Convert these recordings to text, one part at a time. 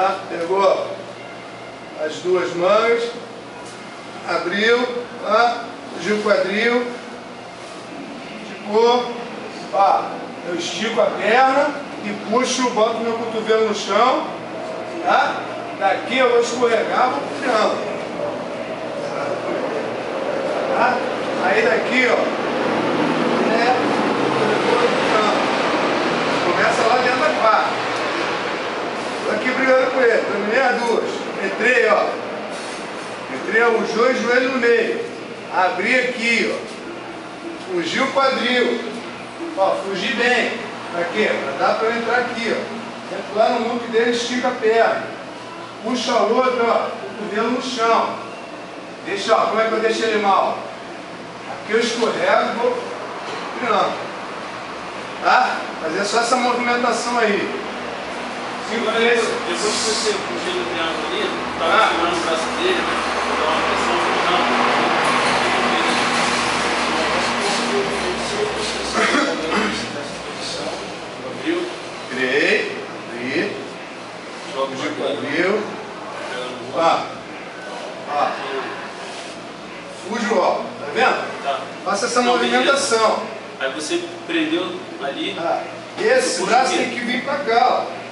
Tá? Pegou as duas mangas, abriu, tá? Fugiu o quadril, esticou, ó, eu estico a perna e puxo, boto meu cotovelo no chão, tá? Daqui eu vou escorregar, vou pro triângulo, tá? Aí daqui, ó, começa lá dentro da quarta. Tô aqui brigando com ele, terminei as duas. Entrei, ó. Entrei os dois joelhos no meio. Abri aqui, ó. Fugi o quadril. Ó, fugi bem. Pra quê? Pra dar pra eu entrar aqui, ó. Entro lá no loop dele, estica a perna. Puxa a outra, ó. Cotovelo no chão. Deixa, ó. Como é que eu deixo ele mal? Aqui eu escorrego e vou virando. Tá? Fazer só essa movimentação aí. Agora, depois que você fugiu do triângulo ali, estava segurando o braço dele, dá uma pressão no abriu. Criei, abri, Joga fugi o quadril. Fujo, ó, tá vendo? Tá. Faça essa movimentação. Aí você prendeu ali. Esse braço tem que vir pra cá, ó.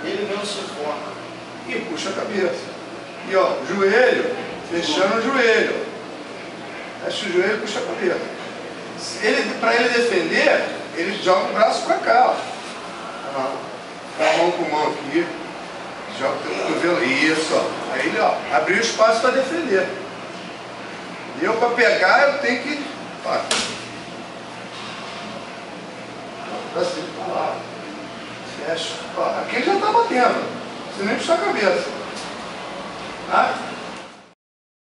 Ele não se forma. E puxa a cabeça. E ó, joelho, fechando o joelho. Fecha o joelho e puxa a cabeça. Para ele defender, ele joga o braço para cá. Ó. Dá mão com mão aqui. Joga o cotovelo. Isso, ó. Aí ele, ó, abriu espaço para defender. E eu, para pegar, eu tenho que. Ó. Pra cima, pra lá. Fecha. Ó, aqui ele já está batendo. Você nem puxar a cabeça. Tá?